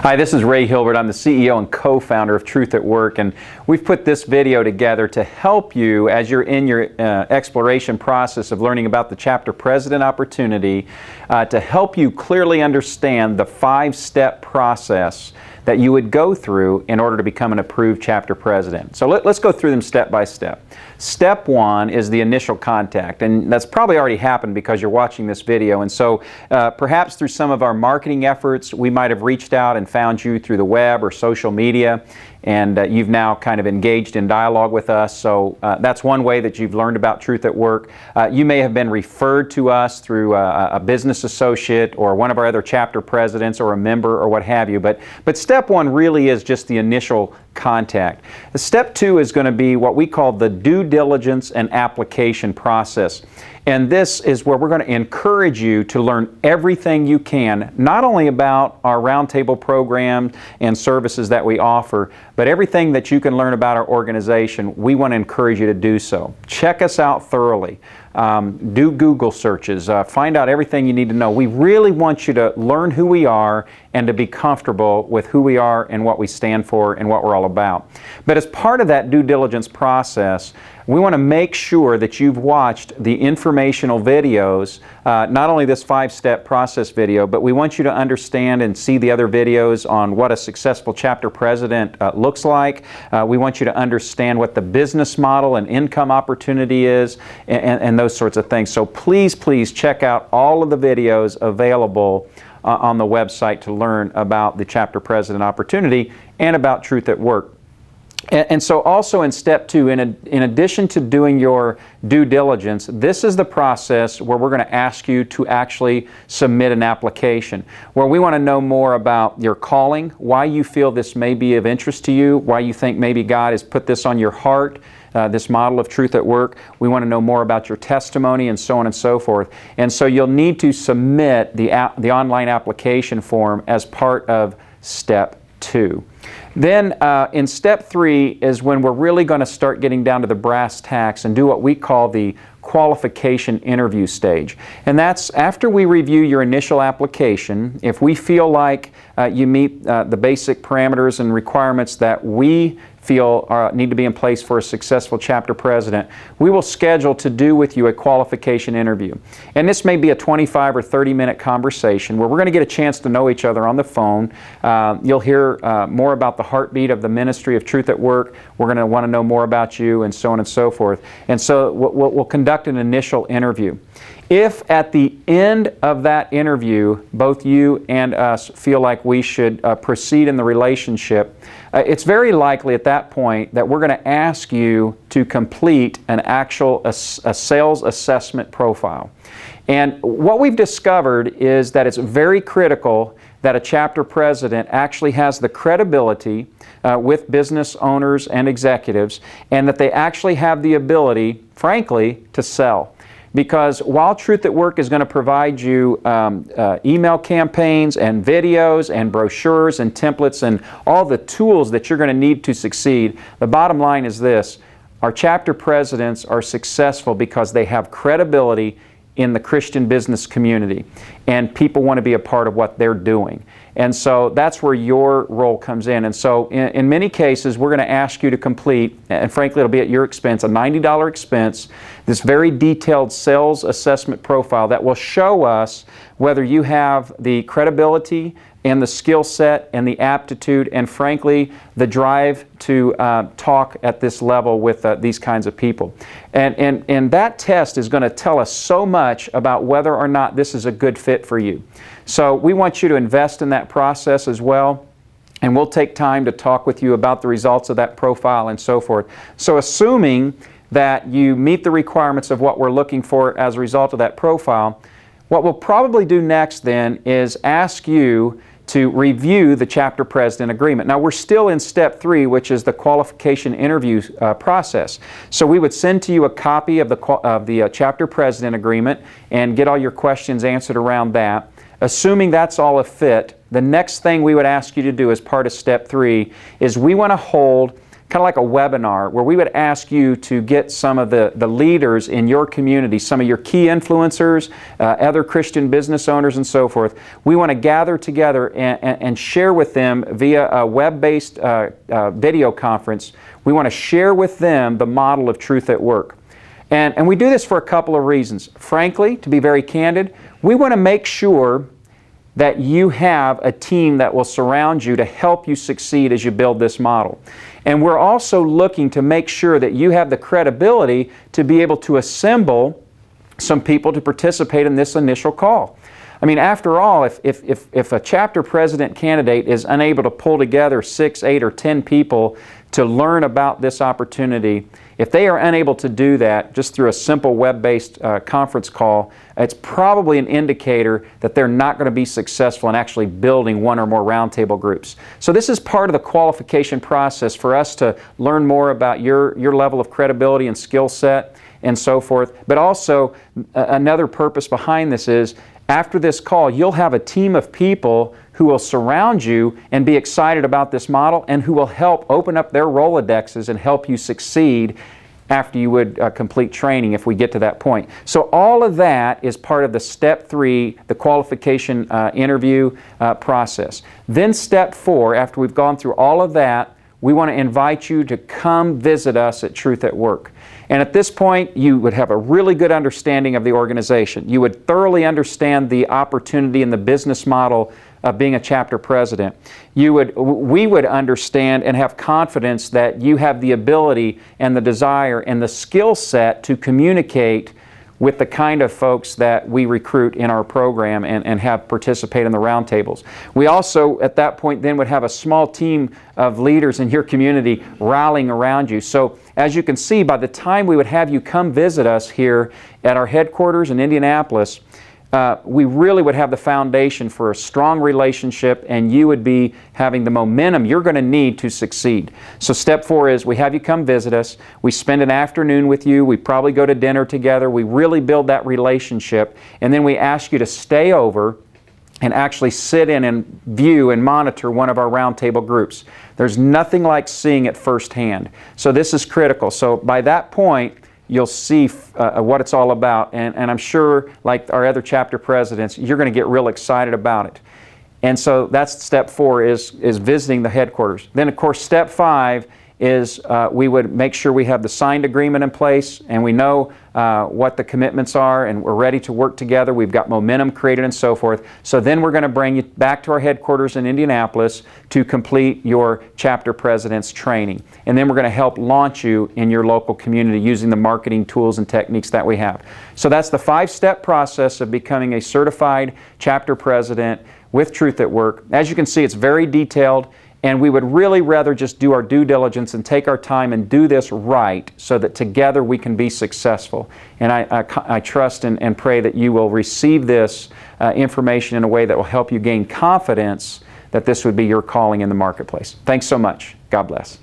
Hi, this is Ray Hilbert. I'm the CEO and co-founder of Truth at Work, and we've put this video together to help you as you're in your exploration process of learning about the chapter president opportunity, to help you clearly understand the 5-step process that you would go through in order to become an approved chapter president. So let's go through them step by step. Step 1 is the initial contact, and that's probably already happened because you're watching this video. And so perhaps through some of our marketing efforts, we might have reached out and found you through the web or social media, and you've now kind of engaged in dialogue with us. So that's one way that you've learned about Truth at Work. You may have been referred to us through a business associate or one of our other chapter presidents or a member or what have you. But step 1 really is just the initial contact. Step 2 is going to be what we call the due diligence and application process. And this is where we're going to encourage you to learn everything you can, not only about our roundtable programs and services that we offer, but everything that you can learn about our organization. We want to encourage you to do so. Check us out thoroughly. Do Google searches. Find out everything you need to know. We really want you to learn who we are and to be comfortable with who we are and what we stand for and what we're all about. But as part of that due diligence process, we want to make sure that you've watched the informational videos, not only this 5-step process video, but we want you to understand and see the other videos on what a successful chapter president looks like. We want you to understand what the business model and income opportunity is and those sorts of things. So please check out all of the videos available on the website to learn about the chapter president opportunity and about Truth at Work. And so also in step 2, in addition to doing your due diligence, this is the process where we're going to ask you to actually submit an application, where we want to know more about your calling, why you feel this may be of interest to you, why you think maybe God has put this on your heart, this model of Truth at Work. We want to know more about your testimony and so on and so forth. And so you'll need to submit the online application form as part of step 2. Then in step 3 is when we're really going to start getting down to the brass tacks and do what we call the qualification interview stage. And that's after we review your initial application. If we feel like you meet the basic parameters and requirements that we feel need to be in place for a successful chapter president, we will schedule to do with you a qualification interview. And this may be a 25 or 30-minute conversation where we're going to get a chance to know each other on the phone. You'll hear more about the heartbeat of the ministry of Truth at Work. We're going to want to know more about you and so on and so forth. And so we'll conduct an initial interview. If at the end of that interview, both you and us feel like we should proceed in the relationship, it's very likely at that point that we're going to ask you to complete an actual a sales assessment profile. And what we've discovered is that it's very critical that a chapter president actually has the credibility with business owners and executives, and that they actually have the ability, frankly, to sell. Because while Truth at Work is going to provide you email campaigns and videos and brochures and templates and all the tools that you're going to need to succeed, the bottom line is this: our chapter presidents are successful because they have credibility in the Christian business community, and people want to be a part of what they're doing. And so that's where your role comes in. And so in many cases, we're going to ask you to complete, and frankly it'll be at your expense, a $90 expense, this very detailed sales assessment profile that will show us whether you have the credibility and the skill set and the aptitude and frankly the drive to talk at this level with these kinds of people. And that test is going to tell us so much about whether or not this is a good fit for you. So we want you to invest in that process as well, and we'll take time to talk with you about the results of that profile and so forth. So assuming that you meet the requirements of what we're looking for as a result of that profile, what we'll probably do next then is ask you to review the chapter president agreement. Now we're still in step 3, which is the qualification interview process. So we would send to you a copy of the chapter president agreement and get all your questions answered around that. Assuming that's all a fit, the next thing we would ask you to do as part of step 3 is we want to hold kind of like a webinar where we would ask you to get some of the leaders in your community, some of your key influencers, other Christian business owners and so forth. We want to gather together and share with them via a web-based video conference. We want to share with them the model of Truth at Work. And we do this for a couple of reasons. Frankly, to be very candid, we want to make sure that you have a team that will surround you to help you succeed as you build this model. And we're also looking to make sure that you have the credibility to be able to assemble some people to participate in this initial call. I mean, after all, if a chapter president candidate is unable to pull together 6, 8, or 10 people to learn about this opportunity, if they are unable to do that just through a simple web-based conference call, it's probably an indicator that they're not going to be successful in actually building one or more roundtable groups. So this is part of the qualification process for us to learn more about your level of credibility and skill set and so forth. But also, another purpose behind this is, after this call, you'll have a team of people who will surround you and be excited about this model and who will help open up their Rolodexes and help you succeed after you would complete training if we get to that point. So all of that is part of the step 3, the qualification interview process. Then step 4, after we've gone through all of that, we want to invite you to come visit us at Truth at Work. And at this point, you would have a really good understanding of the organization. You would thoroughly understand the opportunity and the business model of being a chapter president. We would understand and have confidence that you have the ability and the desire and the skill set to communicate with the kind of folks that we recruit in our program and have participate in the roundtables. We also, at that point, then would have a small team of leaders in your community rallying around you. So as you can see, by the time we would have you come visit us here at our headquarters in Indianapolis, we really would have the foundation for a strong relationship, and you would be having the momentum you're going to need to succeed. So step 4 is we have you come visit us. We spend an afternoon with you. We probably go to dinner together. We really build that relationship, and then we ask you to stay over and actually sit in and view and monitor one of our roundtable groups. There's nothing like seeing it firsthand. So this is critical. So by that point, you'll see what it's all about. And I'm sure, like our other chapter presidents, you're going to get real excited about it. And so that's step 4 is visiting the headquarters. Then, of course, step 5 is we would make sure we have the signed agreement in place and we know what the commitments are and we're ready to work together. We've got momentum created and so forth. So then we're going to bring you back to our headquarters in Indianapolis to complete your chapter president's training. And then we're going to help launch you in your local community using the marketing tools and techniques that we have. So that's the 5-step process of becoming a certified chapter president with Truth at Work. As you can see, it's very detailed. And we would really rather just do our due diligence and take our time and do this right so that together we can be successful. And I trust and pray that you will receive this information in a way that will help you gain confidence that this would be your calling in the marketplace. Thanks so much. God bless.